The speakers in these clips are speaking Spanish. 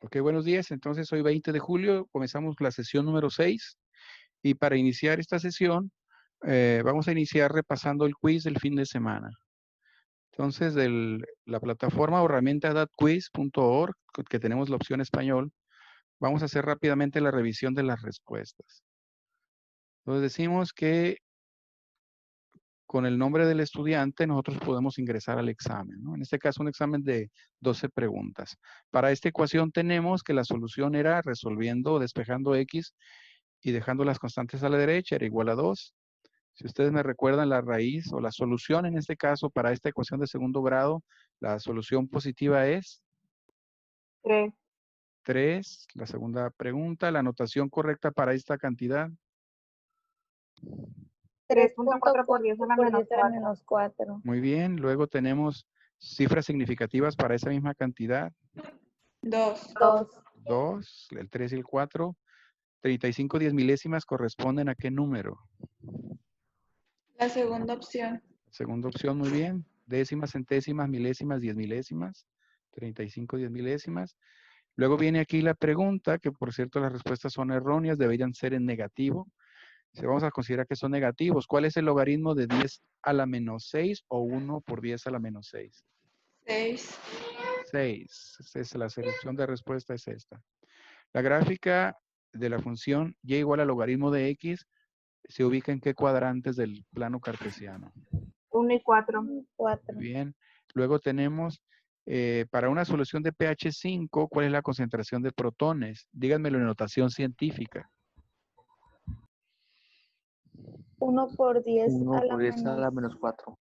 Ok, buenos días. Entonces, hoy 20 de julio comenzamos la sesión número 6 y para iniciar esta sesión vamos a iniciar repasando el quiz del fin de semana. Entonces, la plataforma o herramienta datquiz.org, que tenemos la opción español, vamos a hacer rápidamente la revisión de las respuestas. Entonces, decimos que con el nombre del estudiante nosotros podemos ingresar al examen, ¿no? En este caso, un examen de 12 preguntas. Para esta ecuación tenemos que la solución era resolviendo o despejando X y dejando las constantes a la derecha, era igual a 2. Si ustedes me recuerdan la raíz o la solución en este caso para esta ecuación de segundo grado, la solución positiva es 3. 3. La segunda pregunta, la notación correcta para esta cantidad. 3.4 por 10 a la por menos 10 a la 4. menos 4. Muy bien. Luego tenemos cifras significativas para esa misma cantidad. 2. 2. 2, el 3 y el 4. 35 diez milésimas corresponden a qué número? La segunda opción. Segunda opción, muy bien. Décimas, centésimas, milésimas, diez milésimas. 35 diez milésimas. Luego viene aquí la pregunta, que por cierto las respuestas son erróneas, deberían ser en negativo. Si vamos a considerar que son negativos, ¿cuál es el logaritmo de 10 a la menos 6 o 1 por 10 a la menos 6? 6. 6. Es la solución de respuesta es esta. La gráfica de la función y igual al logaritmo de x se ubica en qué cuadrantes del plano cartesiano. 1 y 4. 4. Bien. Luego tenemos, para una solución de pH 5, ¿cuál es la concentración de protones? Díganmelo en notación científica. 1 por 10 1 a la por 10 a la menos menos 4.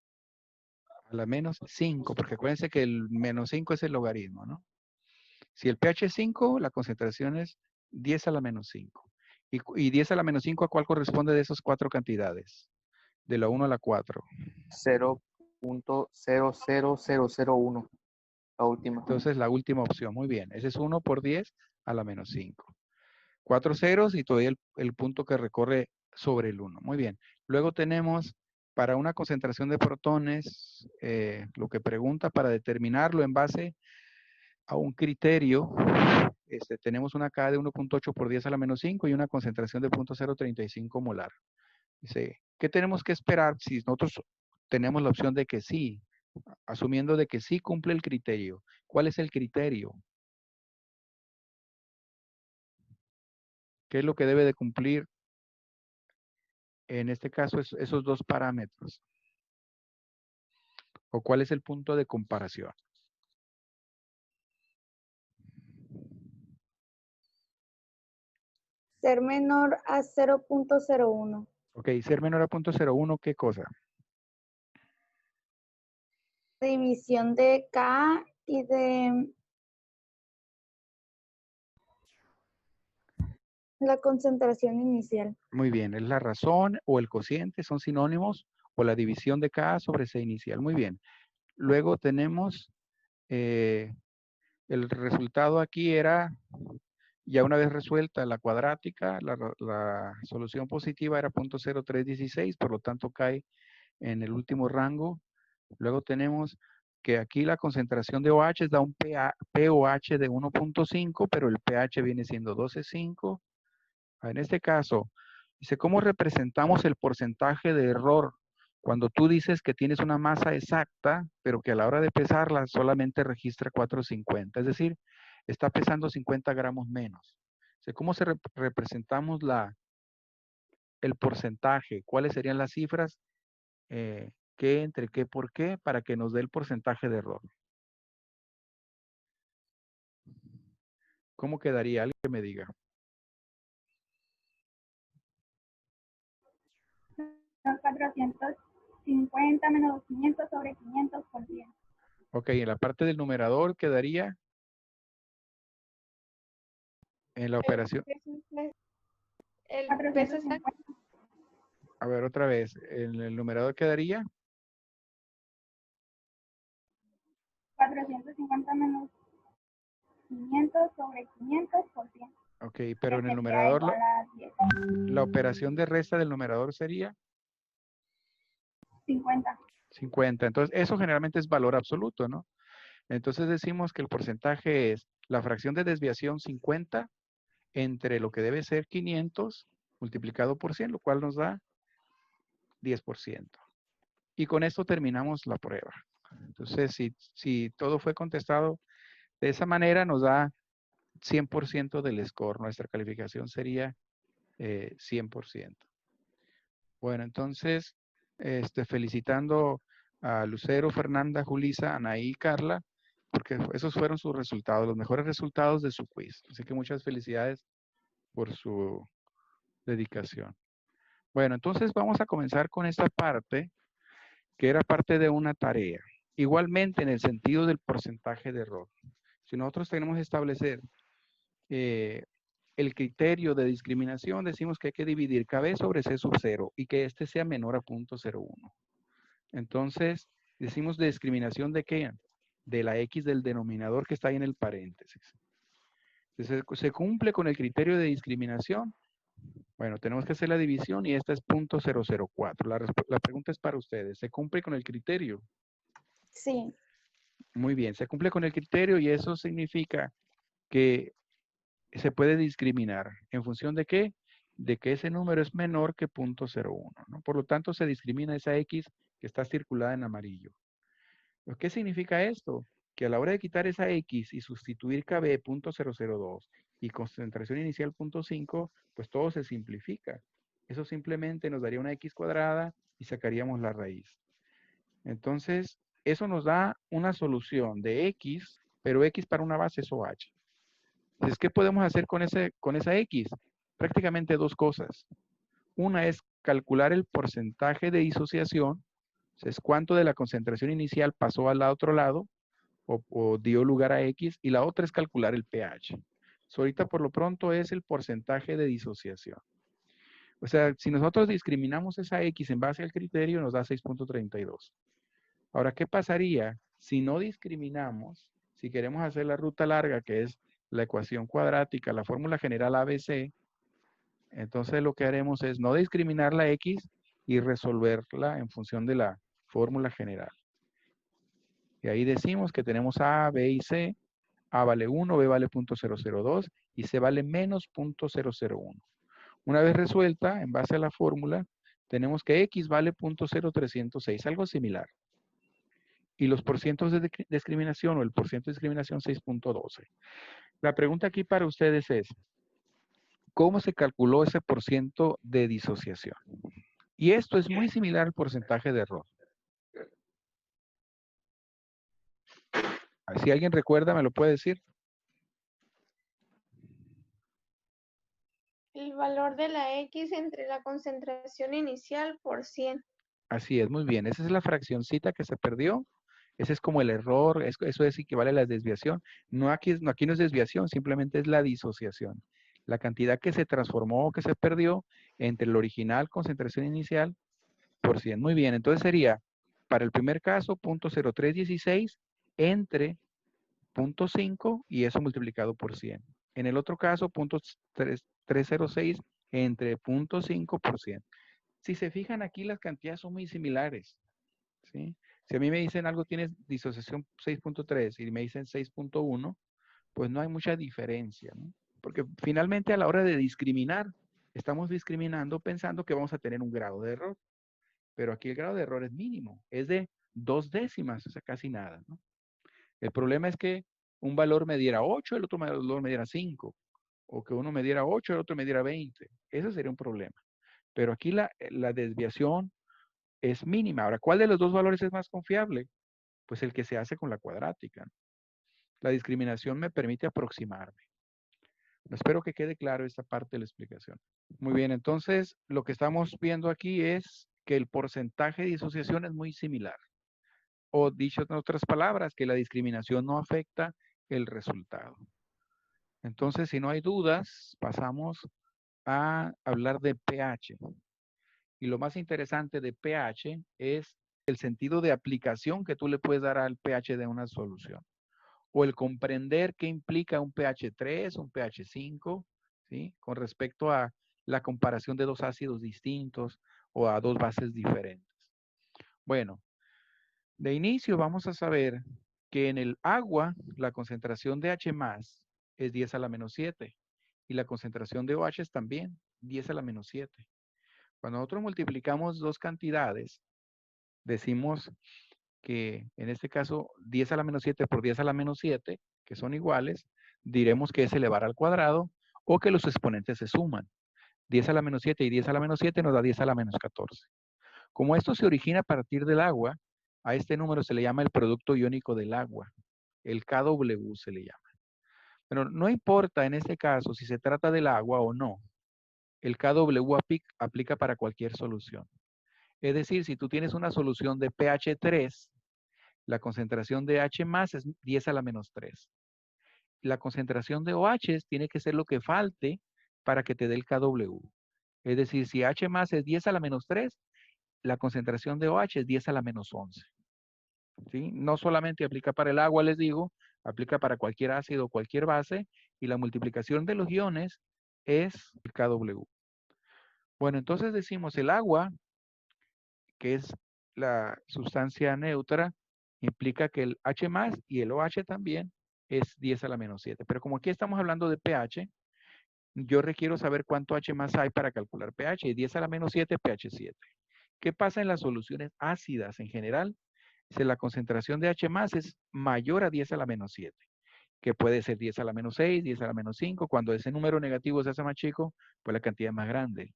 A la menos 5, porque acuérdense que el menos 5 es el logaritmo, ¿no? Si el pH es 5, la concentración es 10 a la menos 5. Y 10 a la menos 5, ¿a cuál corresponde de esas cuatro cantidades? De la 1 a la 4. 0.00001. La última. Entonces, la última opción. Muy bien. Ese es 1 por 10 a la menos 5. 4 ceros y todavía el punto que recorre sobre el 1. Muy bien. Luego tenemos para una concentración de protones, lo que pregunta para determinarlo en base a un criterio, tenemos una K de 1.8 por 10 a la menos 5 y una concentración de 0.035 molar. Dice, ¿qué tenemos que esperar si nosotros tenemos la opción de que sí, asumiendo de que sí cumple el criterio? ¿Cuál es el criterio? ¿Qué es lo que debe de cumplir en este caso esos dos parámetros? ¿O cuál es el punto de comparación? ser menor a 0.01. Ok, ser menor a 0.01, ¿qué cosa? División de K y de la concentración inicial. Muy bien, es la razón o el cociente, son sinónimos, o la división de K sobre C inicial. Muy bien. Luego tenemos el resultado aquí era, ya una vez resuelta la cuadrática, la solución positiva era 0.0316, por lo tanto cae en el último rango. Luego tenemos que aquí la concentración de OH da un pOH de 1.5, pero el pH viene siendo 12.5. En este caso, dice, ¿cómo representamos el porcentaje de error cuando tú dices que tienes una masa exacta, pero que a la hora de pesarla solamente registra 450? Es decir, está pesando 50 gramos menos. ¿Cómo representamos el porcentaje? ¿Cuáles serían las cifras? ¿Qué, entre qué, por qué? Para que nos dé el porcentaje de error. ¿Cómo quedaría? Alguien que me diga. 450 menos 500 sobre 500%. Ok, en la parte del numerador quedaría en la operación. El peso exacto. A ver, otra vez. En el numerador quedaría 450 menos 500 sobre 500%. ok, pero en el Que sería numerador igual a 10. la operación de resta del numerador sería 50. 50. Entonces, eso generalmente es valor absoluto, ¿no? Entonces decimos que el porcentaje es la fracción de desviación 50 entre lo que debe ser 500 multiplicado por 100, lo cual nos da 10%. Y con esto terminamos la prueba. Entonces, si todo fue contestado de esa manera, nos da 100% del score. Nuestra calificación sería 100%. Bueno, entonces, felicitando a Lucero, Fernanda, Julisa, Anaí y Carla, porque esos fueron sus resultados, los mejores resultados de su quiz. Así que muchas felicidades por su dedicación. Bueno, entonces vamos a comenzar con esta parte, que era parte de una tarea. Igualmente en el sentido del porcentaje de error. Si nosotros tenemos que establecer el criterio de discriminación, decimos que hay que dividir KB sobre C sub 0 y que este sea menor a 0.01. Entonces, decimos de discriminación de qué? De la X del denominador que está ahí en el paréntesis. Entonces, ¿se cumple con el criterio de discriminación? Bueno, tenemos que hacer la división y esta es 0.004. La pregunta es para ustedes. ¿Se cumple con el criterio? Sí. Muy bien, se cumple con el criterio y eso significa que se puede discriminar. ¿En función de qué? De que ese número es menor que 0.01, ¿no? Por lo tanto, se discrimina esa X que está circulada en amarillo. ¿Qué significa esto? Que a la hora de quitar esa X y sustituir KB 0.002 y concentración inicial 0.5, pues todo se simplifica. Eso simplemente nos daría una X cuadrada y sacaríamos la raíz. Entonces, eso nos da una solución de X, pero X para una base es OH. Entonces, ¿qué podemos hacer con esa X? Prácticamente dos cosas. Una es calcular el porcentaje de disociación, es cuánto de la concentración inicial pasó al otro lado o dio lugar a X, y la otra es calcular el pH. Ahorita por lo pronto es el porcentaje de disociación. O sea, si nosotros discriminamos esa X en base al criterio, nos da 6.32. Ahora, ¿qué pasaría si no discriminamos? Si queremos hacer la ruta larga, que es la ecuación cuadrática, la fórmula general ABC, entonces lo que haremos es no discriminar la X y resolverla en función de la fórmula general. Y ahí decimos que tenemos A, B y C. A vale 1, B vale 0.002 y C vale menos 0.001. Una vez resuelta, en base a la fórmula, tenemos que X vale 0.0306, algo similar. Y los porcientos de discriminación o el porciento de discriminación 6.12. La pregunta aquí para ustedes es, ¿cómo se calculó ese porciento de disociación? Y esto es muy similar al porcentaje de error. Si alguien recuerda, ¿me lo puede decir? El valor de la X entre la concentración inicial por 100. Así es, muy bien. Esa es la fraccioncita que se perdió. Ese es como el error, eso es equivale a la desviación. Aquí no es desviación, simplemente es la disociación. La cantidad que se transformó o que se perdió entre el original concentración inicial por 100. Muy bien, entonces sería, para el primer caso, 0.0316 entre 0.5 y eso multiplicado por 100. En el otro caso, 0.306 entre 0.5 por 100. Si se fijan aquí, las cantidades son muy similares, ¿sí? Si a mí me dicen algo tiene disociación 6.3 y me dicen 6.1, pues no hay mucha diferencia, ¿no? Porque finalmente a la hora de discriminar, estamos discriminando pensando que vamos a tener un grado de error. Pero aquí el grado de error es mínimo, es de 2 décimas, o sea, casi nada, ¿no? El problema es que un valor me diera 8, el otro valor me diera 5, o que uno me diera 8, el otro me diera 20. Ese sería un problema. Pero aquí la desviación es mínima. Ahora, ¿cuál de los dos valores es más confiable? Pues el que se hace con la cuadrática. La discriminación me permite aproximarme. Espero que quede claro esta parte de la explicación. Muy bien, entonces lo que estamos viendo aquí es que el porcentaje de disociación es muy similar. O dicho en otras palabras, que la discriminación no afecta el resultado. Entonces, si no hay dudas, pasamos a hablar de pH. Y lo más interesante de pH es el sentido de aplicación que tú le puedes dar al pH de una solución. O el comprender qué implica un pH 3, un pH 5, ¿sí? Con respecto a la comparación de dos ácidos distintos o a dos bases diferentes. Bueno, de inicio vamos a saber que en el agua la concentración de H+ es 10 a la menos 7 y la concentración de OH es también 10 a la menos 7. Cuando nosotros multiplicamos dos cantidades, decimos que en este caso 10 a la menos 7 por 10 a la menos 7, que son iguales, diremos que es elevar al cuadrado o que los exponentes se suman. 10 a la menos 7 y 10 a la menos 7 nos da 10 a la menos 14. Como esto se origina a partir del agua, a este número se le llama el producto iónico del agua. El KW se le llama. Pero no importa en este caso si se trata del agua o no. El KW aplica para cualquier solución. Es decir, si tú tienes una solución de pH 3, la concentración de H+ es 10 a la menos 3. La concentración de OH tiene que ser lo que falte para que te dé el KW. Es decir, si H+ es 10 a la menos 3, la concentración de OH es 10 a la menos 11. ¿Sí? No solamente aplica para el agua, les digo, aplica para cualquier ácido o cualquier base, y la multiplicación de los iones es el KW. Bueno, entonces decimos el agua, que es la sustancia neutra, implica que el H+ y el OH también es 10 a la menos 7. Pero como aquí estamos hablando de pH, yo requiero saber cuánto H+ hay para calcular pH. Y 10 a la menos 7, pH 7. ¿Qué pasa en las soluciones ácidas en general? Si la concentración de H+ es mayor a 10 a la menos 7, que puede ser 10 a la menos 6, 10 a la menos 5. Cuando ese número negativo se hace más chico, pues la cantidad es más grande.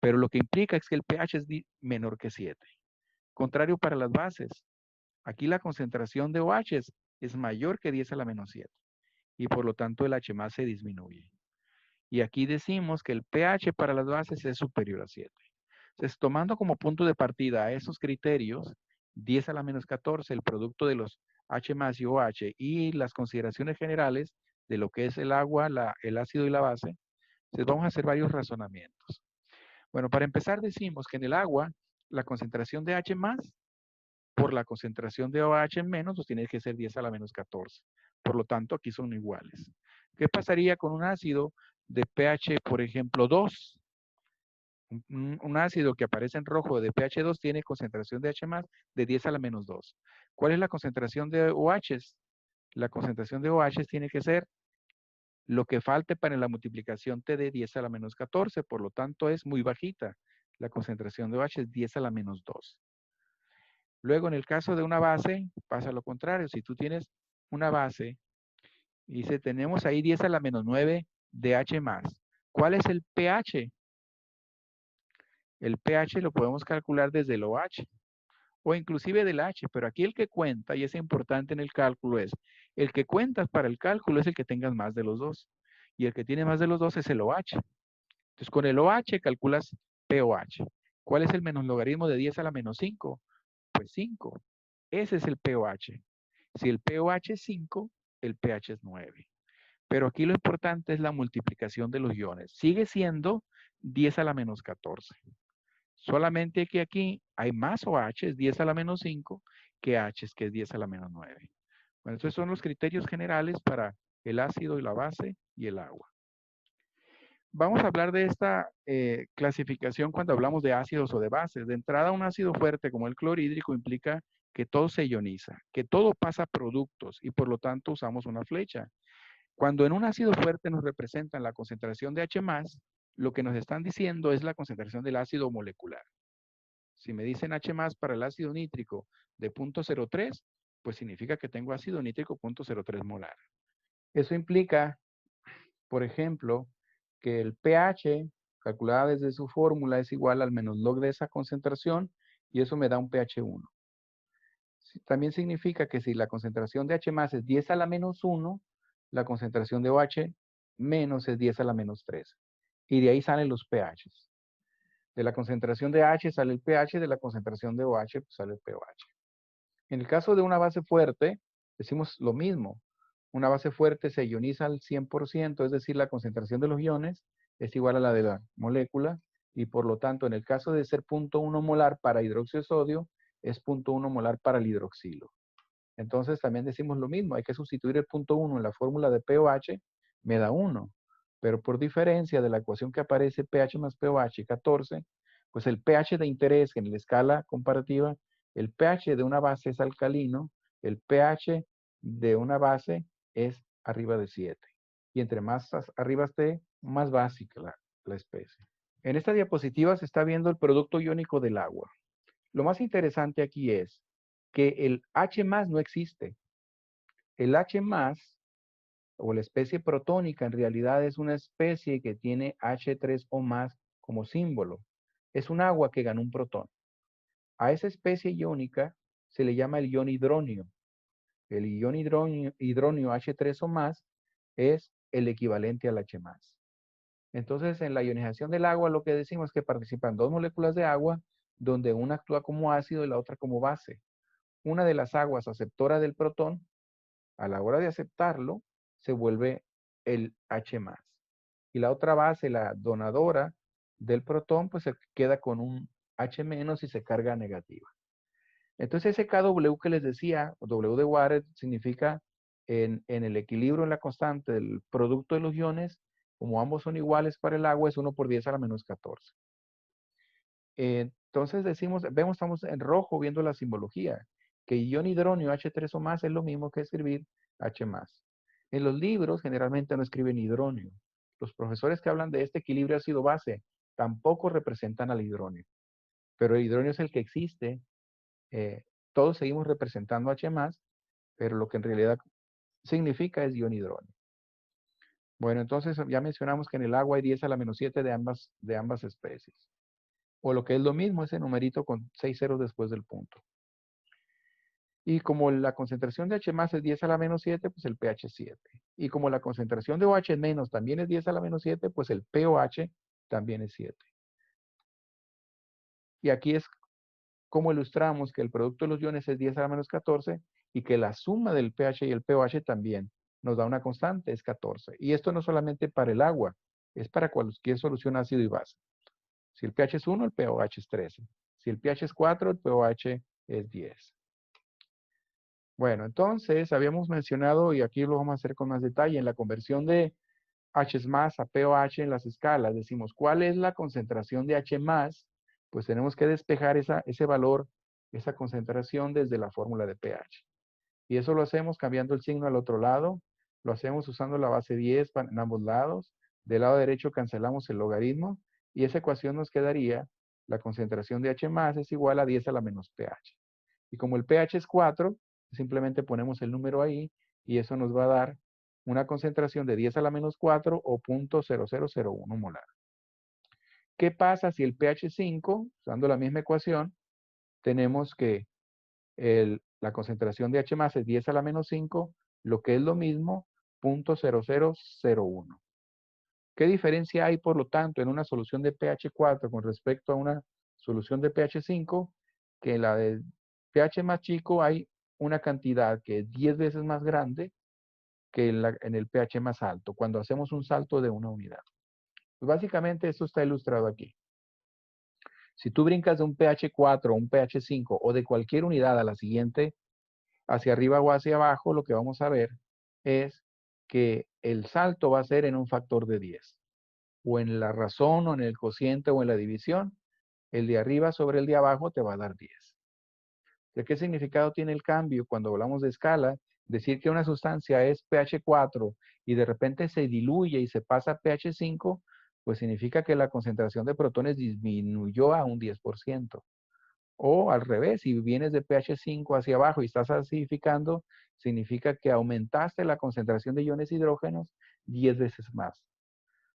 Pero lo que implica es que el pH es menor que 7. Contrario para las bases. Aquí la concentración de OH es mayor que 10 a la menos 7. Y por lo tanto el H+ se disminuye. Y aquí decimos que el pH para las bases es superior a 7. Entonces, tomando como punto de partida a esos criterios, 10 a la menos 14, el producto de los H+ y OH, y las consideraciones generales de lo que es el agua, el ácido y la base, entonces vamos a hacer varios razonamientos. Bueno, para empezar decimos que en el agua, la concentración de H+ por la concentración de OH menos, pues tiene que ser 10 a la menos 14. Por lo tanto, aquí son iguales. ¿Qué pasaría con un ácido de pH, por ejemplo, 2? Un ácido que aparece en rojo de pH 2 tiene concentración de H+ de 10 a la menos 2. ¿Cuál es la concentración de OH? La concentración de OH tiene que ser lo que falte para la multiplicación T de 10 a la menos 14. Por lo tanto, es muy bajita. La concentración de OH es 10 a la menos 2. Luego, en el caso de una base, pasa lo contrario. Si tú tienes una base y dice, tenemos ahí 10 a la menos 9 de H+. ¿Cuál es el pH? El pH lo podemos calcular desde el OH o inclusive del H, pero aquí el que cuenta, y es importante en el cálculo, es el que cuentas para el cálculo es el que tengas más de los dos. Y el que tiene más de los dos es el OH. Entonces, con el OH calculas pOH. ¿Cuál es el menos logaritmo de 10 a la menos 5? Pues 5. Ese es el pOH. Si el pOH es 5, el pH es 9. Pero aquí lo importante es la multiplicación de los iones. Sigue siendo 10 a la menos 14. Solamente que aquí hay más OH, es 10 a la menos 5, que H, que es 10 a la menos 9. Bueno, estos son los criterios generales para el ácido y la base y el agua. Vamos a hablar de esta clasificación cuando hablamos de ácidos o de bases. De entrada, un ácido fuerte como el clorhídrico implica que todo se ioniza, que todo pasa a productos y por lo tanto usamos una flecha. Cuando en un ácido fuerte nos representan la concentración de H+, lo que nos están diciendo es la concentración del ácido molecular. Si me dicen H+ para el ácido nítrico de 0.03, pues significa que tengo ácido nítrico 0.03 molar. Eso implica, por ejemplo, que el pH, calculado desde su fórmula, es igual al menos log de esa concentración, y eso me da un pH 1. También significa que si la concentración de H+ es 10 a la menos 1, la concentración de OH menos es 10 a la menos 3. Y de ahí salen los pHs. De la concentración de H sale el pH, de la concentración de OH pues sale el pOH. En el caso de una base fuerte, decimos lo mismo. Una base fuerte se ioniza al 100%, es decir, la concentración de los iones es igual a la de la molécula, y por lo tanto, en el caso de ser 0.1 molar para hidróxido de sodio, es 0.1 molar para el hidroxilo. Entonces también decimos lo mismo, hay que sustituir el 0.1 en la fórmula de pOH, me da 1. Pero por diferencia de la ecuación que aparece pH más pOH 14, pues el pH de interés en la escala comparativa, el pH de una base es alcalino, el pH de una base es arriba de 7. Y entre más arriba esté, más básica la especie. En esta diapositiva se está viendo el producto iónico del agua. Lo más interesante aquí es que el H+ no existe. El H+, o la especie protónica, en realidad es una especie que tiene H3 o más como símbolo. Es un agua que ganó un protón. A esa especie iónica se le llama el ion hidronio. El ion hidronio H3 o más es el equivalente al H+. Entonces, en la ionización del agua, lo que decimos es que participan dos moléculas de agua, donde una actúa como ácido y la otra como base. Una de las aguas aceptora del protón, a la hora de aceptarlo, se vuelve el H+. Y la otra base, la donadora del protón, pues se queda con un H- y se carga negativa. Entonces ese Kw que les decía, W de water, significa en el equilibrio en la constante del producto de los iones, como ambos son iguales para el agua, es 1 por 10 a la menos 14. Entonces decimos, vemos, estamos en rojo viendo la simbología, que ion hidronio H3 o más es lo mismo que escribir H+. En los libros generalmente no escriben hidronio. Los profesores que hablan de este equilibrio ácido-base tampoco representan al hidronio. Pero el hidronio es el que existe. Todos seguimos representando H+, pero lo que en realidad significa es ion hidronio. Bueno, entonces ya mencionamos que en el agua hay 10 a la menos 7 de ambas especies. O lo que es lo mismo, ese numerito con 6 ceros después del punto. Y como la concentración de H+ es 10 a la menos 7, pues el pH es 7. Y como la concentración de OH- también es 10 a la menos 7, pues el pOH también es 7. Y aquí es como ilustramos que el producto de los iones es 10 a la menos 14 y que la suma del pH y el pOH también nos da una constante, es 14. Y esto no solamente para el agua, es para cualquier solución ácido y base. Si el pH es 1, el pOH es 13. Si el pH es 4, el pOH es 10. Bueno, entonces habíamos mencionado, y aquí lo vamos a hacer con más detalle, en la conversión de H+ a pOH en las escalas, decimos, ¿cuál es la concentración de H+? Pues tenemos que despejar ese valor, esa concentración desde la fórmula de pH. Y eso lo hacemos cambiando el signo al otro lado, lo hacemos usando la base 10 en ambos lados, del lado derecho cancelamos el logaritmo, y esa ecuación nos quedaría, la concentración de H+ es igual a 10 a la menos pH. Y como el pH es 4, simplemente ponemos el número ahí, y eso nos va a dar una concentración de 10 a la menos 4 o 0.0001 molar. ¿Qué pasa si el pH es 5? Usando la misma ecuación, tenemos que la concentración de H+ es 10 a la menos 5, lo que es lo mismo, 0.0001. ¿Qué diferencia hay, por lo tanto, en una solución de pH 4 con respecto a una solución de pH 5? Que en la de pH más chico hay una cantidad que es 10 veces más grande que en el pH más alto, cuando hacemos un salto de una unidad. Pues básicamente esto está ilustrado aquí. Si tú brincas de un pH 4 a un pH 5 o de cualquier unidad a la siguiente, hacia arriba o hacia abajo, lo que vamos a ver es que el salto va a ser en un factor de 10. O en la razón, o en el cociente, o en la división, el de arriba sobre el de abajo te va a dar 10. ¿De qué significado tiene el cambio cuando hablamos de escala? Decir que una sustancia es pH 4 y de repente se diluye y se pasa a pH 5, pues significa que la concentración de protones disminuyó a un 10%. O al revés, si vienes de pH 5 hacia abajo y estás acidificando, significa que aumentaste la concentración de iones hidrógenos 10 veces más.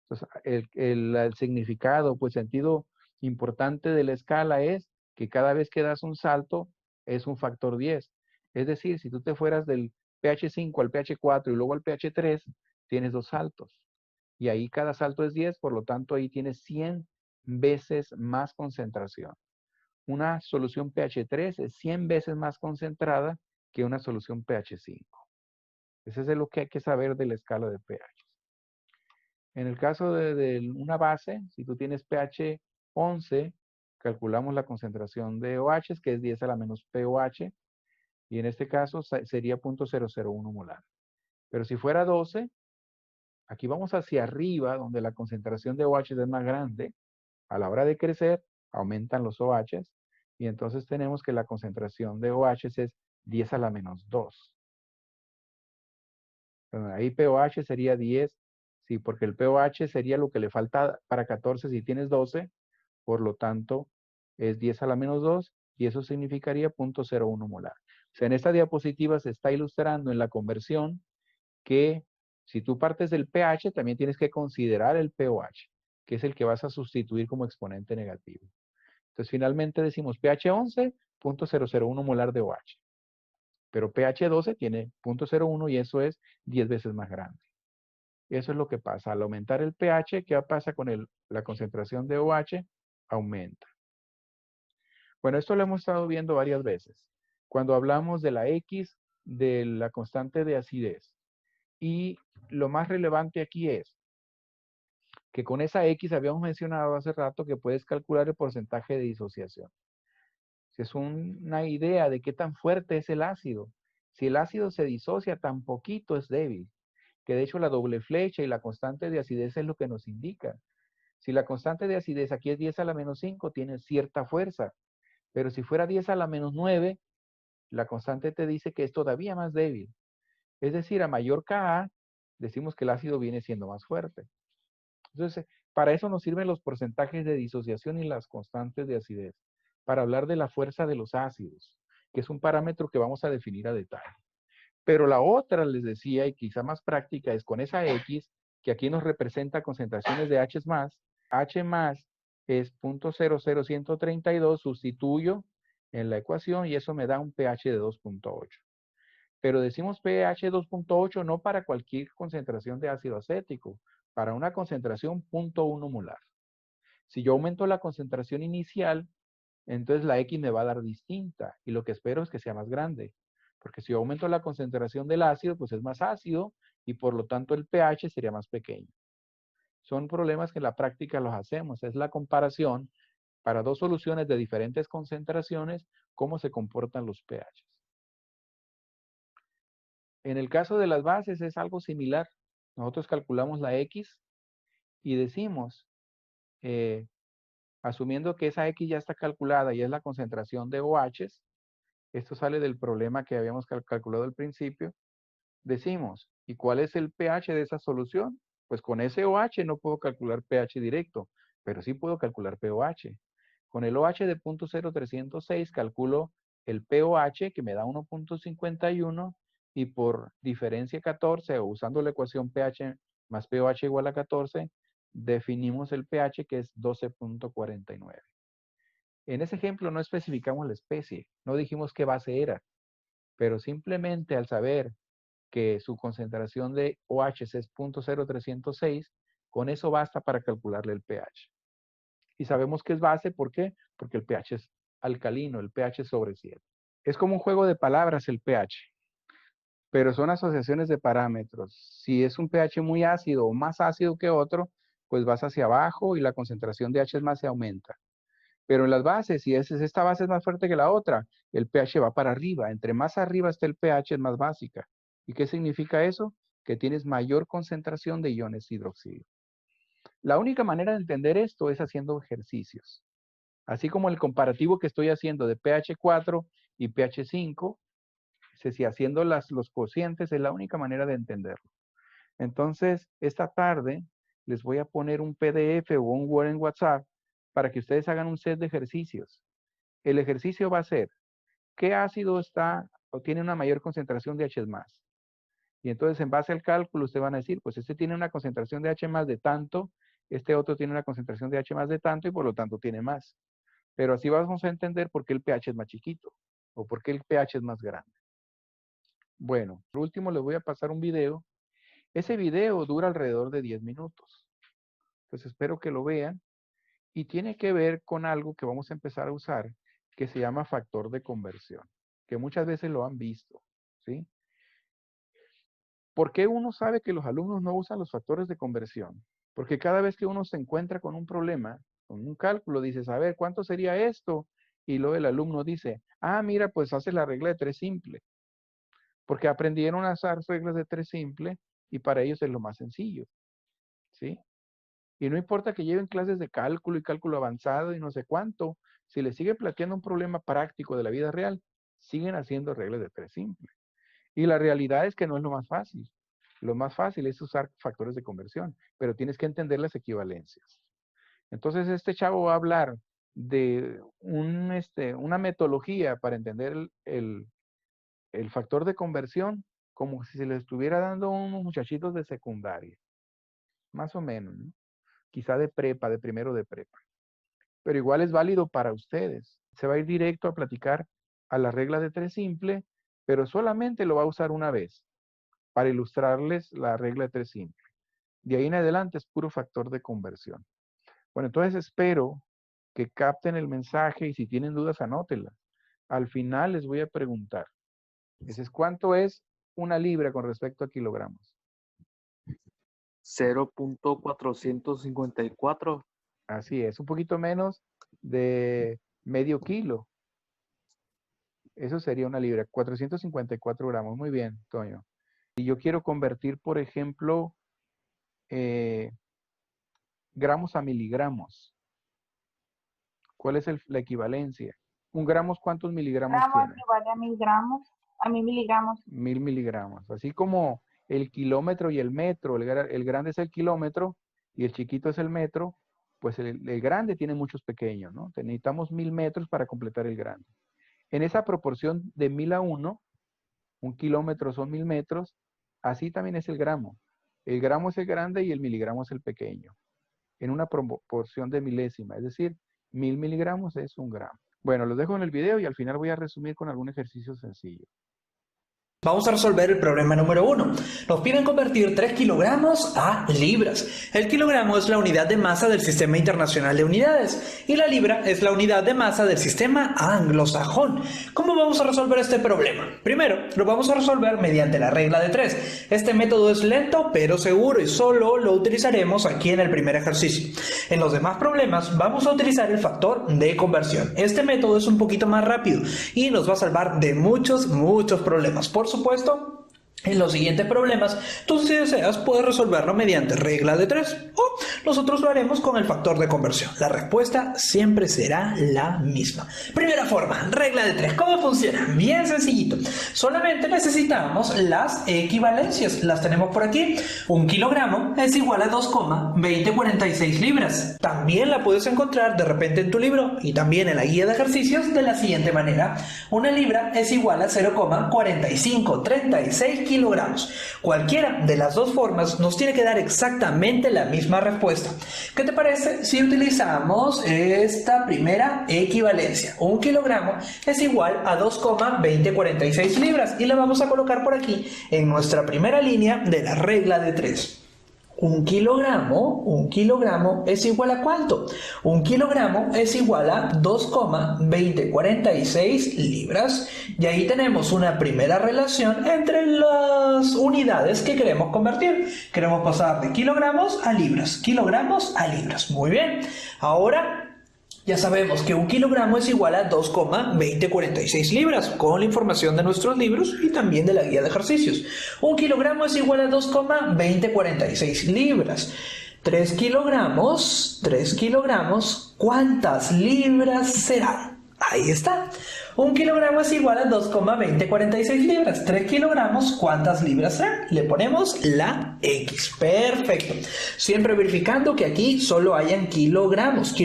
Entonces, el significado, pues sentido importante de la escala es que cada vez que das un salto es un factor 10. Es decir, si tú te fueras del pH 5 al pH 4 y luego al pH 3, tienes dos saltos. Y ahí cada salto es 10, por lo tanto ahí tienes 100 veces más concentración. Una solución pH 3 es 100 veces más concentrada que una solución pH 5. Eso es lo que hay que saber de la escala de pH. En el caso de una base, si tú tienes pH 11, calculamos la concentración de OH, que es 10 a la menos pOH, y en este caso sería 0.001 molar. Pero si fuera 12, aquí vamos hacia arriba, donde la concentración de OH es más grande. A la hora de crecer, aumentan los OH, y entonces tenemos que la concentración de OH es 10 a la menos 2. Ahí pOH sería 10, sí, porque el pOH sería lo que le falta para 14 si tienes 12, por lo tanto es 10 a la menos 2 y eso significaría 0.01 molar. O sea, en esta diapositiva se está ilustrando en la conversión que si tú partes del pH, también tienes que considerar el pOH, que es el que vas a sustituir como exponente negativo. Entonces, finalmente decimos pH 11, 0.001 molar de OH. Pero pH 12 tiene 0.01 y eso es 10 veces más grande. Eso es lo que pasa. Al aumentar el pH, ¿qué pasa con la concentración de OH? Aumenta. Bueno, esto lo hemos estado viendo varias veces. Cuando hablamos de la X, de la constante de acidez. Y lo más relevante aquí es que con esa X habíamos mencionado hace rato que puedes calcular el porcentaje de disociación. Es una idea de qué tan fuerte es el ácido. Si el ácido se disocia tan poquito es débil, que de hecho la doble flecha y la constante de acidez es lo que nos indica. Si la constante de acidez aquí es 10 a la menos 5, tiene cierta fuerza, pero si fuera 10 a la menos 9, la constante te dice que es todavía más débil. Es decir, a mayor Ka, decimos que el ácido viene siendo más fuerte. Entonces, para eso nos sirven los porcentajes de disociación y las constantes de acidez, para hablar de la fuerza de los ácidos, que es un parámetro que vamos a definir a detalle. Pero la otra, les decía, y quizá más práctica, es con esa X, que aquí nos representa concentraciones de H+, H más es 0.00132, sustituyo en la ecuación y eso me da un pH de 2.8. Pero decimos pH 2.8 no para cualquier concentración de ácido acético, para una concentración 0.1 molar. Si yo aumento la concentración inicial, entonces la X me va a dar distinta y lo que espero es que sea más grande. Porque si yo aumento la concentración del ácido, pues es más ácido y por lo tanto el pH sería más pequeño. Son problemas que en la práctica los hacemos. Es la comparación para dos soluciones de diferentes concentraciones, cómo se comportan los pHs. En el caso de las bases es algo similar. Nosotros calculamos la X y decimos, asumiendo que esa X ya está calculada y es la concentración de OHs, esto sale del problema que habíamos calculado al principio, decimos, ¿y cuál es el pH de esa solución? Pues con ese OH no puedo calcular pH directo, pero sí puedo calcular pOH. Con el OH de 0.0306 calculo el pOH que me da 1.51 y por diferencia 14 o usando la ecuación pH más pOH igual a 14, definimos el pH que es 12.49. En ese ejemplo no especificamos la especie, no dijimos qué base era, pero simplemente al saber que su concentración de OH es 0.0306, con eso basta para calcularle el pH. Y sabemos que es base, ¿por qué? Porque el pH es alcalino, el pH es sobre 7. Es como un juego de palabras el pH, pero son asociaciones de parámetros. Si es un pH muy ácido o más ácido que otro, pues vas hacia abajo y la concentración de H más se aumenta. Pero en las bases, si esta base es más fuerte que la otra, el pH va para arriba. Entre más arriba esté el pH, es más básica. ¿Y qué significa eso? Que tienes mayor concentración de iones hidroxilo. La única manera de entender esto es haciendo ejercicios. Así como el comparativo que estoy haciendo de pH 4 y pH 5, si haciendo los cocientes es la única manera de entenderlo. Entonces, esta tarde les voy a poner un PDF o un Word en WhatsApp para que ustedes hagan un set de ejercicios. El ejercicio va a ser, ¿qué ácido está o tiene una mayor concentración de H+? Y entonces, en base al cálculo, ustedes van a decir, pues este tiene una concentración de H+ de tanto, este otro tiene una concentración de H+ de tanto y por lo tanto tiene más. Pero así vamos a entender por qué el pH es más chiquito o por qué el pH es más grande. Bueno, por último les voy a pasar un video. Ese video dura alrededor de 10 minutos. Entonces espero que lo vean. Y tiene que ver con algo que vamos a empezar a usar, que se llama factor de conversión, que muchas veces lo han visto, ¿sí? ¿Por qué uno sabe que los alumnos no usan los factores de conversión? Porque cada vez que uno se encuentra con un problema, con un cálculo, dices, a ver, ¿cuánto sería esto? Y luego el alumno dice, ah, mira, pues haces la regla de 3 simple. Porque aprendieron a usar reglas de 3 simple y para ellos es lo más sencillo, ¿sí? Y no importa que lleven clases de cálculo y cálculo avanzado y no sé cuánto, si les sigue planteando un problema práctico de la vida real, siguen haciendo reglas de 3 simple. Y la realidad es que no es lo más fácil. Lo más fácil es usar factores de conversión, pero tienes que entender las equivalencias. Entonces, este chavo va a hablar de una metodología para entender el factor de conversión como si se le estuviera dando a unos muchachitos de secundaria, más o menos, ¿no? Quizá de prepa, de primero de prepa. Pero igual es válido para ustedes. Se va a ir directo a platicar a la regla de 3 simple, pero solamente lo va a usar una vez para ilustrarles la regla de 3 simple. De ahí en adelante es puro factor de conversión. Bueno, entonces espero que capten el mensaje y si tienen dudas, anótenlas. Al final les voy a preguntar. ¿Cuánto es una libra con respecto a kilogramos? 0.454. Así es, un poquito menos de medio kilo. Eso sería una libra, 454 gramos. Muy bien, Toño. Y yo quiero convertir, por ejemplo, gramos a miligramos. ¿Cuál es la equivalencia? ¿Un gramo cuántos miligramos tiene? Equivale a 1000 gramos, a 1000 miligramos. 1000 miligramos. Así como el kilómetro y el metro, el grande es el kilómetro y el chiquito es el metro, pues el grande tiene muchos pequeños, ¿no? Necesitamos 1000 metros para completar el grande. En esa proporción de 1000 a 1, un kilómetro son 1000 metros, así también es el gramo. El gramo es el grande y el miligramo es el pequeño. En una proporción de milésima, es decir, 1000 miligramos es un gramo. Bueno, los dejo en el video y al final voy a resumir con algún ejercicio sencillo. Vamos a resolver el problema número 1. Nos piden convertir 3 kilogramos a libras. El kilogramo es la unidad de masa del Sistema Internacional de Unidades y la libra es la unidad de masa del sistema anglosajón. ¿Cómo vamos a resolver este problema? Primero, lo vamos a resolver mediante la regla de 3. Este método es lento pero seguro y solo lo utilizaremos aquí en el primer ejercicio. En los demás problemas vamos a utilizar el factor de conversión. Este método es un poquito más rápido y nos va a salvar de muchos problemas. Por supuesto, en los siguientes problemas, tú si deseas puedes resolverlo mediante regla de 3 o nosotros lo haremos con el factor de conversión. La respuesta siempre será la misma. Primera forma, regla de 3. ¿Cómo funciona? Bien sencillito. Solamente necesitamos las equivalencias. Las tenemos por aquí. Un kilogramo es igual a 2,2046 libras. También la puedes encontrar de repente en tu libro y también en la guía de ejercicios de la siguiente manera. Una libra es igual a 0,4536 kilogramos. Cualquiera de las dos formas nos tiene que dar exactamente la misma respuesta. ¿Qué te parece si utilizamos esta primera equivalencia? Un kilogramo es igual a 2,2046 libras y la vamos a colocar por aquí en nuestra primera línea de la regla de 3. Un kilogramo es igual a ¿cuánto? Un kilogramo es igual a 2,2046 libras y ahí tenemos una primera relación entre las unidades que queremos convertir. Queremos pasar de kilogramos a libras. Muy bien. Ahora ya sabemos que un kilogramo es igual a 2,2046 libras con la información de nuestros libros y también de la guía de ejercicios. Un kilogramo es igual a 2,2046 libras. 3 kilogramos, ¿cuántas libras serán? Ahí está. Un kilogramo es igual a 2,2046 libras. 3 kilogramos, ¿cuántas libras serán? Le ponemos la X. Perfecto. Siempre verificando que aquí solo hayan kilogramos y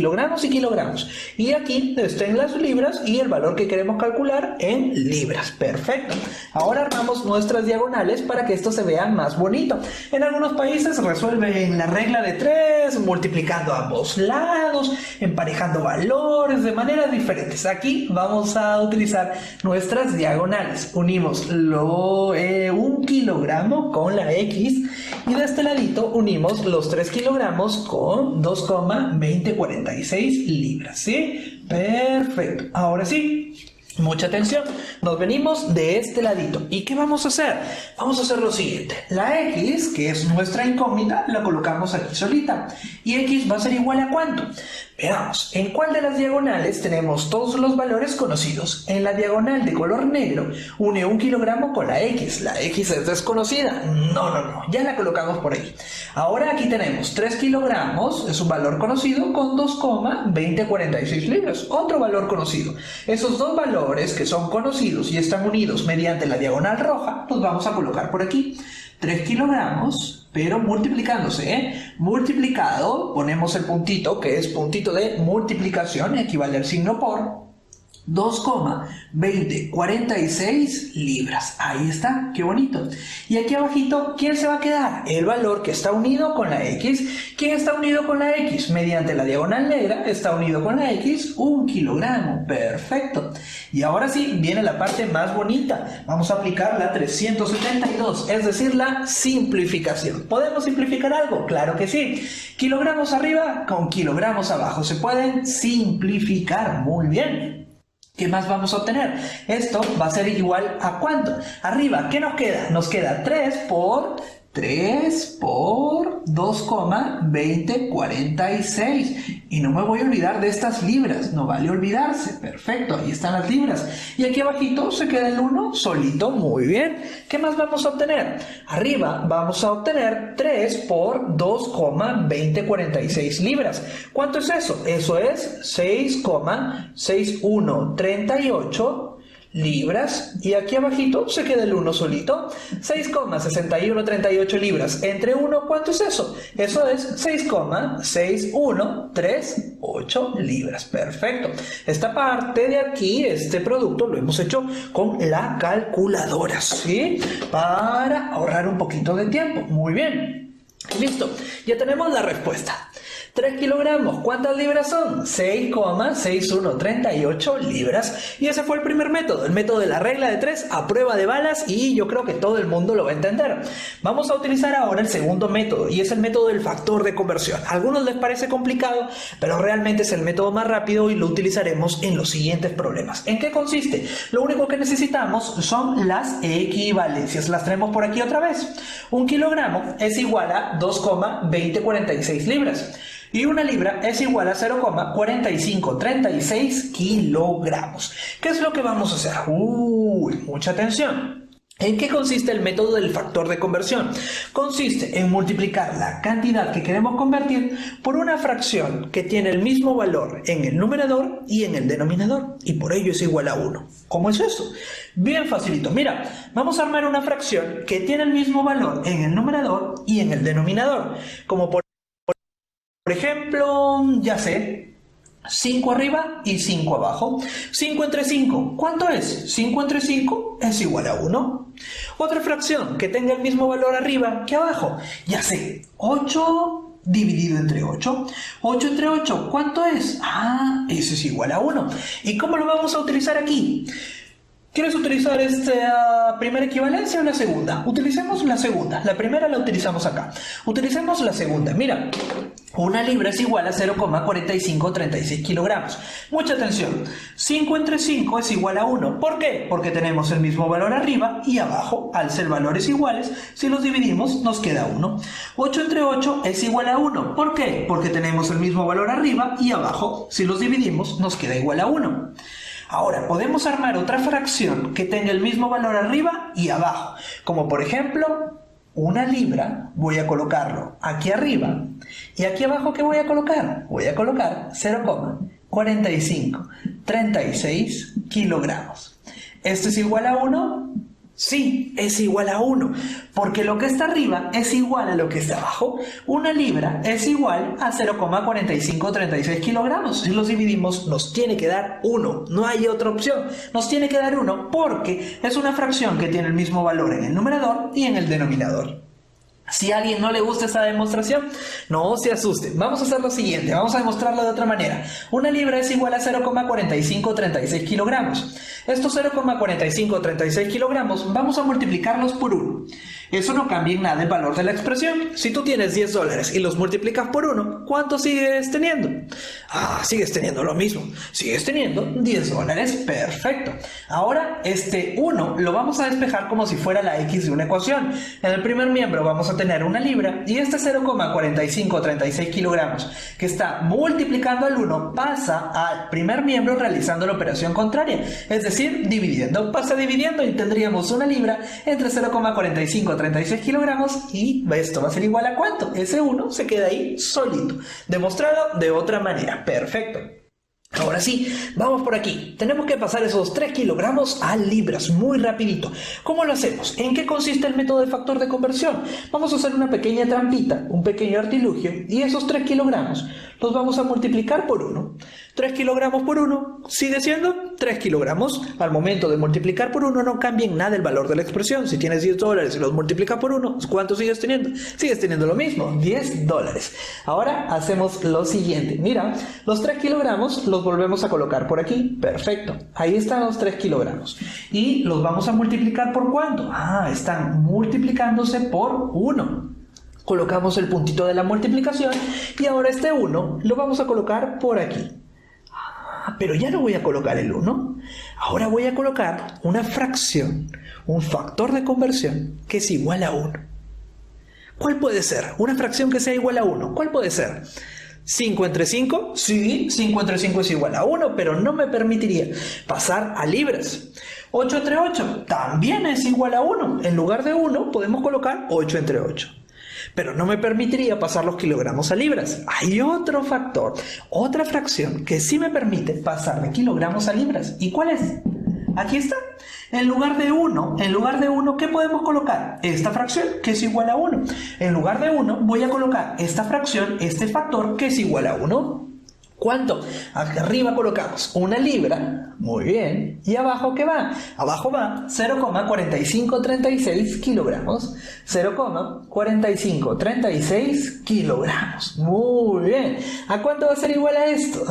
kilogramos. Y aquí estén las libras y el valor que queremos calcular en libras. Perfecto. Ahora armamos nuestras diagonales para que esto se vea más bonito. En algunos países resuelven la regla de 3, multiplicando ambos lados, emparejando valores de maneras diferentes. Aquí vamos a utilizar nuestras diagonales. Unimos un kilogramo con la X y de este ladito unimos los 3 kilogramos con 2,2046 libras. ¿Sí? Perfecto. Ahora sí. Mucha atención, nos venimos de este ladito. ¿Y qué vamos a hacer? Vamos a hacer lo siguiente. La X, que es nuestra incógnita, la colocamos aquí solita. ¿Y X va a ser igual a cuánto? Veamos, ¿en cuál de las diagonales tenemos todos los valores conocidos? En la diagonal de color negro, une un kilogramo con la X. ¿La X es desconocida? No, ya la colocamos por ahí. Ahora aquí tenemos 3 kilogramos, es un valor conocido, con 2,2046 libras. Otro valor conocido. Esos dos valores que son conocidos y están unidos mediante la diagonal roja, los vamos a colocar por aquí. 3 kilogramos, pero multiplicándose, ¿eh? Multiplicado, ponemos el puntito, que es puntito de multiplicación, equivale al signo por 2,2046 libras. Ahí está, qué bonito. Y aquí abajito, ¿quién se va a quedar? El valor que está unido con la X. ¿Quién está unido con la X? Mediante la diagonal negra está unido con la X 1 kilogramo. Perfecto. Y ahora sí, viene la parte más bonita. Vamos a aplicar la 372, es decir, la simplificación. ¿Podemos simplificar algo? Claro que sí. Kilogramos arriba con kilogramos abajo. Se pueden simplificar. Muy bien. ¿Qué más vamos a obtener? Esto va a ser igual a ¿cuánto? Arriba, ¿qué nos queda? Nos queda 3 por 2,2046. Y no me voy a olvidar de estas libras. No vale olvidarse. Perfecto, ahí están las libras. Y aquí abajito se queda el 1 solito. Muy bien. ¿Qué más vamos a obtener? Arriba vamos a obtener 3 por 2,2046 libras. ¿Cuánto es eso? Eso es 6,6138 libras. Y aquí abajito se queda el 1 solito. 6,6138 libras entre 1, ¿cuánto es eso? Eso es 6,6138 libras. Perfecto. Esta parte de aquí, este producto, lo hemos hecho con la calculadora, ¿sí? Para ahorrar un poquito de tiempo. Muy bien. Listo. Ya tenemos la respuesta. 3 kilogramos, ¿cuántas libras son? 6,6138 libras. Y ese fue el primer método, el método de la regla de 3 a prueba de balas, y yo creo que todo el mundo lo va a entender. Vamos a utilizar ahora el segundo método, y es el método del factor de conversión. A algunos les parece complicado, pero realmente es el método más rápido y lo utilizaremos en los siguientes problemas. ¿En qué consiste? Lo único que necesitamos son las equivalencias. Las tenemos por aquí otra vez. 1 kilogramo es igual a 2,2046 libras. Y una libra es igual a 0,4536 kilogramos. ¿Qué es lo que vamos a hacer? Mucha atención. ¿En qué consiste el método del factor de conversión? Consiste en multiplicar la cantidad que queremos convertir por una fracción que tiene el mismo valor en el numerador y en el denominador, y por ello es igual a 1. ¿Cómo es eso? Bien facilito. Mira, vamos a armar una fracción que tiene el mismo valor en el numerador y en el denominador, como por ejemplo, ya sé, 5 arriba y 5 abajo. 5 entre 5, ¿cuánto es? 5 entre 5 es igual a 1. Otra fracción que tenga el mismo valor arriba que abajo. Ya sé, 8 dividido entre 8. 8 entre 8, ¿cuánto es? Eso es igual a 1. ¿Y cómo lo vamos a utilizar aquí? ¿Quieres utilizar esta primera equivalencia o la segunda? Utilicemos la segunda. La primera la utilizamos acá. Utilicemos la segunda. Mira, una libra es igual a 0,4536 kilogramos. Mucha atención. 5 entre 5 es igual a 1. ¿Por qué? Porque tenemos el mismo valor arriba y abajo. Al ser valores iguales, si los dividimos nos queda 1. 8 entre 8 es igual a 1. ¿Por qué? Porque tenemos el mismo valor arriba y abajo. Si los dividimos nos queda igual a 1. Ahora, podemos armar otra fracción que tenga el mismo valor arriba y abajo. Como por ejemplo, una libra, voy a colocarlo aquí arriba. ¿Y aquí abajo qué voy a colocar? Voy a colocar 0,4536 kilogramos. ¿Esto es igual a 1? Sí, es igual a 1, porque lo que está arriba es igual a lo que está abajo. Una libra es igual a 0,4536 kilogramos. Si los dividimos nos tiene que dar 1, no hay otra opción. Nos tiene que dar 1 porque es una fracción que tiene el mismo valor en el numerador y en el denominador. Si a alguien no le gusta esta demostración, no se asuste. Vamos a hacer lo siguiente, vamos a demostrarlo de otra manera. Una libra es igual a 0,4536 kilogramos. Estos 0,4536 kilogramos vamos a multiplicarlos por 1. Eso no cambia en nada el valor de la expresión. Si tú tienes $10 y los multiplicas por 1, ¿cuánto sigues teniendo? Sigues teniendo lo mismo. Sigues teniendo $10. Perfecto. Ahora, este 1 lo vamos a despejar como si fuera la X de una ecuación. En el primer miembro vamos a tener una libra y este 0,4536 kilogramos que está multiplicando al 1 pasa al primer miembro realizando la operación contraria, es decir, dividiendo. Pasa dividiendo y tendríamos una libra entre 0,4536 kilogramos y esto va a ser igual a ¿cuánto? Ese 1 se queda ahí solito. Demostrado de otra manera. Perfecto. Ahora sí, vamos por aquí. Tenemos que pasar esos 3 kilogramos a libras, muy rapidito. ¿Cómo lo hacemos? ¿En qué consiste el método de factor de conversión? Vamos a hacer una pequeña trampita, un pequeño artilugio, y esos 3 kilogramos los vamos a multiplicar por 1. 3 kilogramos por 1 sigue siendo 3 kilogramos. Al momento de multiplicar por 1 no cambia en nada el valor de la expresión. Si tienes $10 y los multiplicas por 1, ¿cuánto sigues teniendo? Sigues teniendo lo mismo, $10. Ahora hacemos lo siguiente. Mira, los 3 kilogramos los volvemos a colocar por aquí. Perfecto. Ahí están los 3 kilogramos. ¿Y los vamos a multiplicar por cuánto? Están multiplicándose por 1. Colocamos el puntito de la multiplicación y ahora este 1 lo vamos a colocar por aquí. Pero ya no voy a colocar el 1. Ahora voy a colocar una fracción, un factor de conversión que es igual a 1. ¿Cuál puede ser? Una fracción que sea igual a 1. ¿Cuál puede ser? ¿5 entre 5? Sí, 5 entre 5 es igual a 1, pero no me permitiría pasar a libras. 8 entre 8 también es igual a 1. En lugar de 1 podemos colocar 8 entre 8. Pero no me permitiría pasar los kilogramos a libras. Hay otro factor, otra fracción que sí me permite pasar de kilogramos a libras. ¿Y cuál es? Aquí está. En lugar de 1, ¿qué podemos colocar? Esta fracción, que es igual a 1. En lugar de 1, voy a colocar esta fracción, este factor, que es igual a 1. ¿Cuánto? Aquí arriba colocamos una libra, muy bien, y abajo ¿qué va? Abajo va 0,4536 kilogramos, 0,4536 kilogramos, muy bien. ¿A cuánto va a ser igual a esto?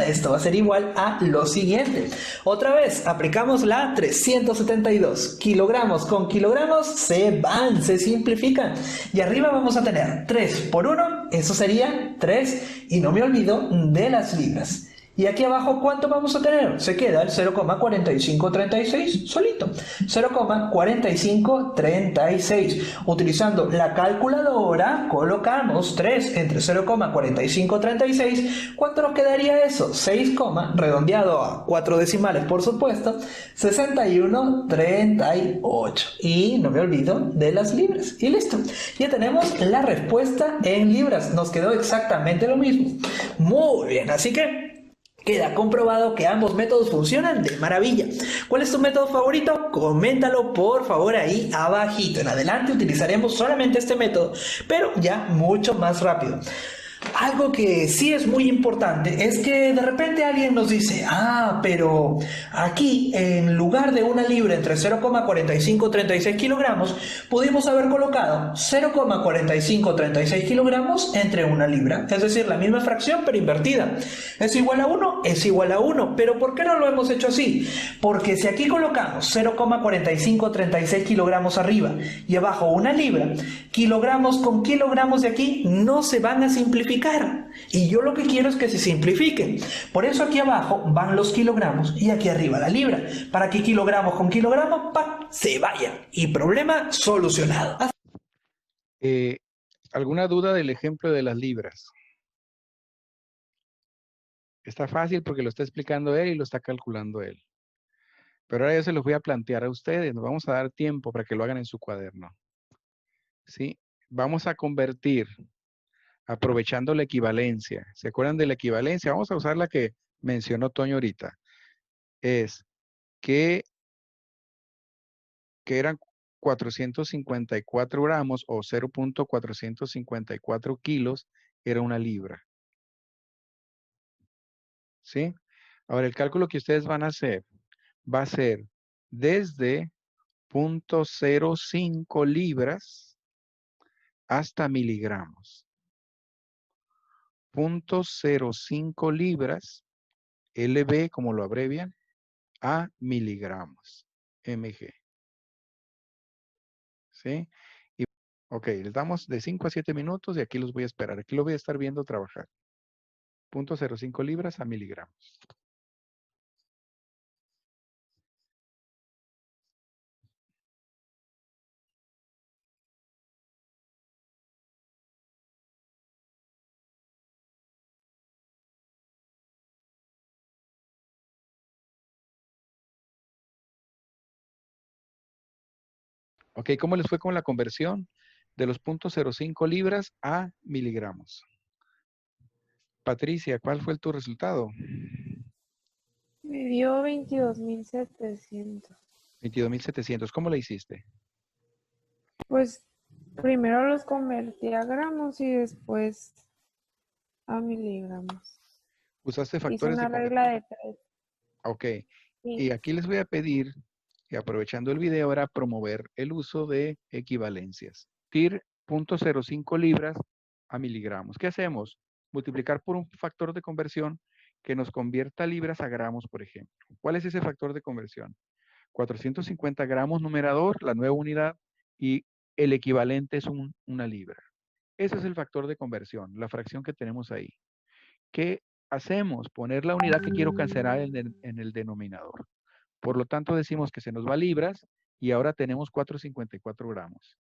Esto va a ser igual a lo siguiente. Otra vez, aplicamos la 372, kilogramos con kilogramos se van, se simplifican, y arriba vamos a tener 3 por 1, eso sería 3, y no me olvido de las libras. Y aquí abajo, ¿cuánto vamos a tener? Se queda el 0,4536 solito. 0,4536. Utilizando la calculadora, colocamos 3 entre 0,4536. ¿Cuánto nos quedaría eso? 6, redondeado a 4 decimales, por supuesto, 6138. Y no me olvido de las libras. Y listo. Ya tenemos la respuesta en libras. Nos quedó exactamente lo mismo. Muy bien, así que queda comprobado que ambos métodos funcionan de maravilla. ¿Cuál es tu método favorito? Coméntalo por favor ahí abajito. En adelante utilizaremos solamente este método, pero ya mucho más rápido. Algo que sí es muy importante es que de repente alguien nos dice, pero aquí en lugar de una libra entre 0,4536 kilogramos, pudimos haber colocado 0,4536 kilogramos entre una libra. Es decir, la misma fracción pero invertida. ¿Es igual a 1? Es igual a 1. ¿Pero por qué no lo hemos hecho así? Porque si aquí colocamos 0,4536 kilogramos arriba y abajo una libra, kilogramos con kilogramos de aquí no se van a simplificar. Y yo lo que quiero es que se simplifiquen. Por eso aquí abajo van los kilogramos y aquí arriba la libra. Para que kilogramos con kilogramos se vayan. Y problema solucionado. ¿Alguna duda del ejemplo de las libras? Está fácil porque lo está explicando él y lo está calculando él. Pero ahora yo se los voy a plantear a ustedes. Nos vamos a dar tiempo para que lo hagan en su cuaderno. ¿Sí? Vamos a convertir, aprovechando la equivalencia. ¿Se acuerdan de la equivalencia? Vamos a usar la que mencionó Toño ahorita. Es que eran 454 gramos o 0,454 kilos, era una libra. ¿Sí? Ahora, el cálculo que ustedes van a hacer va a ser desde 0,05 libras hasta miligramos. 0,05 libras, LB, como lo abrevian, a miligramos, mg. ¿Sí? Y, ok, les damos de 5 a 7 minutos y aquí los voy a esperar. Aquí lo voy a estar viendo trabajar. 0,05 libras a miligramos. Ok, ¿cómo les fue con la conversión de los 0,05 libras a miligramos? Patricia, ¿cuál fue tu resultado? Me dio 22.700. 22.700. ¿Cómo le hiciste? Pues primero los convertí a gramos y después a miligramos. Usaste Hice factores de una conversión. regla de 3. Ok. Sí. Y aquí les voy a pedir, y aprovechando el video, ahora promover el uso de equivalencias. TIR 0.05 libras a miligramos. ¿Qué hacemos? Multiplicar por un factor de conversión que nos convierta libras a gramos, por ejemplo. ¿Cuál es ese factor de conversión? 450 gramos numerador, la nueva unidad, y el equivalente es una libra. Ese es el factor de conversión, la fracción que tenemos ahí. ¿Qué hacemos? Poner la unidad que quiero cancelar en el denominador. Por lo tanto, decimos que se nos va libras y ahora tenemos 454 gramos.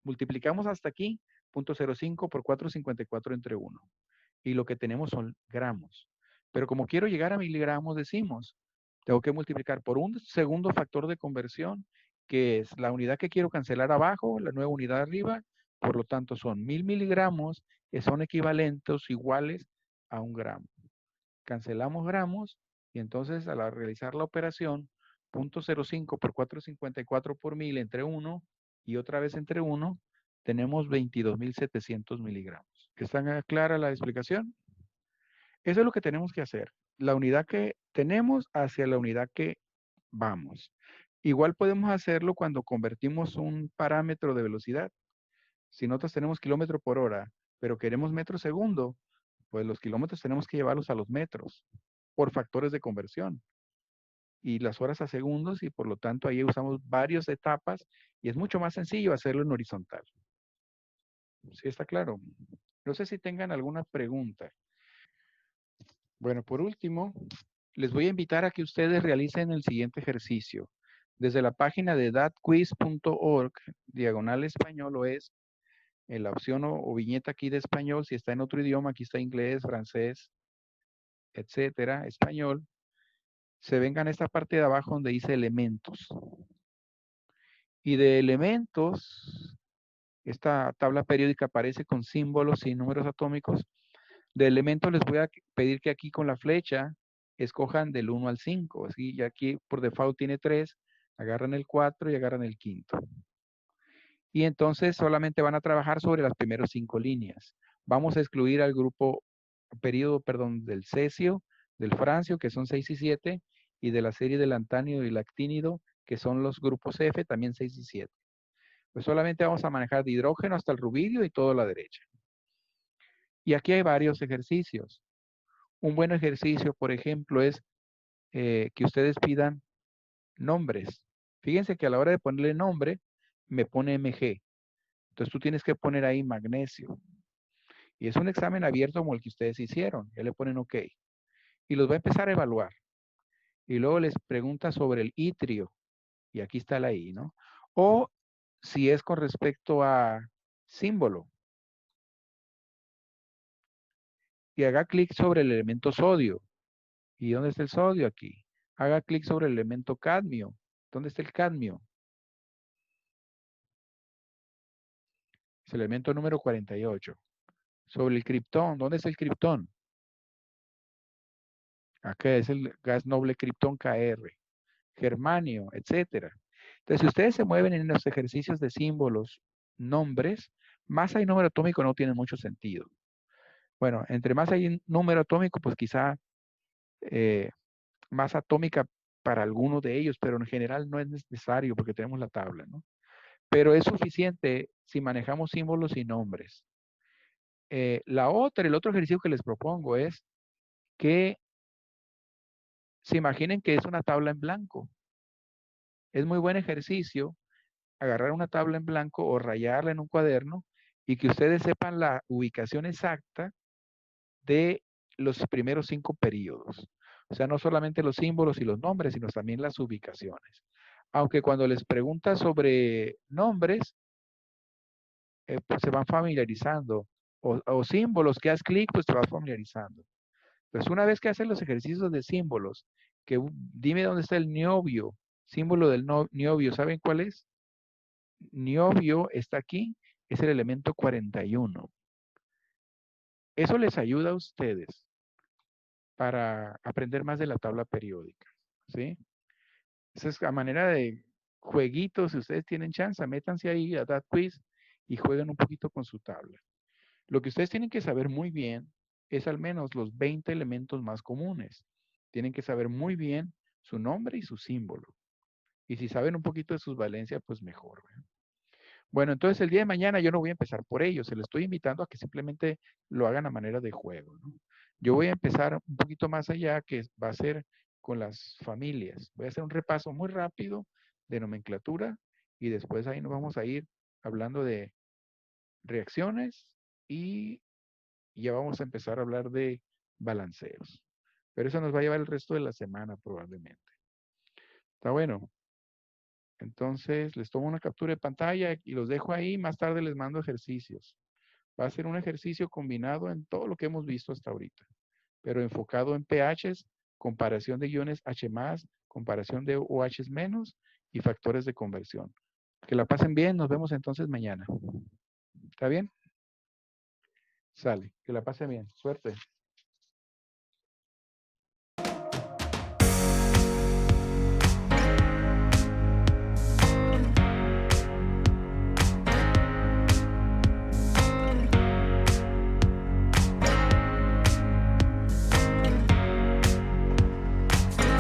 Multiplicamos hasta aquí, 0.05 por 454 entre 1. Y lo que tenemos son gramos. Pero como quiero llegar a miligramos, decimos, tengo que multiplicar por un segundo factor de conversión, que es la unidad que quiero cancelar abajo, la nueva unidad arriba. Por lo tanto, son 1000 miligramos, que son equivalentes, iguales a 1 gramo. Cancelamos gramos y entonces al realizar la operación, 0.05 por 454 por 1000 entre 1 y otra vez entre 1, tenemos 22.700 miligramos. ¿Está clara la explicación? Eso es lo que tenemos que hacer. La unidad que tenemos hacia la unidad que vamos. Igual podemos hacerlo cuando convertimos un parámetro de velocidad. Si nosotros tenemos kilómetro por hora, pero queremos metro segundo, pues los kilómetros tenemos que llevarlos a los metros por factores de conversión. Y las horas a segundos, y por lo tanto ahí usamos varias etapas y es mucho más sencillo hacerlo en horizontal. ¿Sí está claro? No sé si tengan alguna pregunta. Bueno, por último, les voy a invitar a que ustedes realicen el siguiente ejercicio. Desde la página de datquiz.org, diagonal español, o es en la opción o viñeta aquí de español. Si está en otro idioma, aquí está inglés, francés, etcétera, español. Se vengan a esta parte de abajo donde dice elementos. Y de elementos, esta tabla periódica aparece con símbolos y números atómicos. De elementos les voy a pedir que aquí con la flecha escojan del 1 al 5. Así, y aquí por default tiene 3, agarran el 4 y agarran el quinto. Y entonces solamente van a trabajar sobre las primeras 5 líneas. Vamos a excluir al grupo, del cesio, del francio, que son 6 y 7, y de la serie del antánido y el actínido, que son los grupos F, también 6 y 7. Pues solamente vamos a manejar de hidrógeno hasta el rubidio y todo a la derecha. Y aquí hay varios ejercicios. Un buen ejercicio, por ejemplo, es que ustedes pidan nombres. Fíjense que a la hora de ponerle nombre, me pone Mg. Entonces tú tienes que poner ahí magnesio. Y es un examen abierto como el que ustedes hicieron. Ya le ponen OK. Y los va a empezar a evaluar. Y luego les pregunta sobre el itrio. Y aquí está la I, ¿no? O si es con respecto a símbolo. Y haga clic sobre el elemento sodio. ¿Y dónde está el sodio aquí? Haga clic sobre el elemento cadmio. ¿Dónde está el cadmio? Es el elemento número 48. Sobre el criptón. ¿Dónde está el criptón? Acá es el gas noble criptón Kr. Germanio, etcétera. Entonces, si ustedes se mueven en los ejercicios de símbolos, nombres, masa y número atómico no tienen mucho sentido. Bueno, entre masa y número atómico, pues quizá masa atómica para alguno de ellos, pero en general no es necesario porque tenemos la tabla, ¿no? Pero es suficiente si manejamos símbolos y nombres. El otro ejercicio que les propongo es que se imaginen que es una tabla en blanco. Es muy buen ejercicio agarrar una tabla en blanco o rayarla en un cuaderno y que ustedes sepan la ubicación exacta de los primeros 5 periodos. O sea, no solamente los símbolos y los nombres, sino también las ubicaciones. Aunque cuando les pregunta sobre nombres, pues se van familiarizando. O símbolos, que haz clic, pues te vas familiarizando. Pues una vez que hacen los ejercicios de símbolos, que dime dónde está el niobio, símbolo del niobio, ¿saben cuál es? Niobio está aquí, es el elemento 41. Eso les ayuda a ustedes para aprender más de la tabla periódica, ¿sí? Esa es a manera de jueguitos. Si ustedes tienen chance, métanse ahí a That Quiz y jueguen un poquito con su tabla. Lo que ustedes tienen que saber muy bien es al menos los 20 elementos más comunes. Tienen que saber muy bien su nombre y su símbolo. Y si saben un poquito de sus valencias, pues mejor, ¿verdad? Bueno, entonces el día de mañana yo no voy a empezar por ello. Se lo estoy invitando a que simplemente lo hagan a manera de juego, ¿no? Yo voy a empezar un poquito más allá, que va a ser con las familias. Voy a hacer un repaso muy rápido de nomenclatura y después ahí nos vamos a ir hablando de reacciones y ya vamos a empezar a hablar de balanceos. Pero eso nos va a llevar el resto de la semana probablemente. Está bueno. Entonces les tomo una captura de pantalla y los dejo ahí. Más tarde les mando ejercicios. Va a ser un ejercicio combinado en todo lo que hemos visto hasta ahorita, pero enfocado en pHs, comparación de iones H+, comparación de OH- y factores de conversión. Que la pasen bien. Nos vemos entonces mañana. ¿Está bien? Sale. Que la pasen bien. Suerte.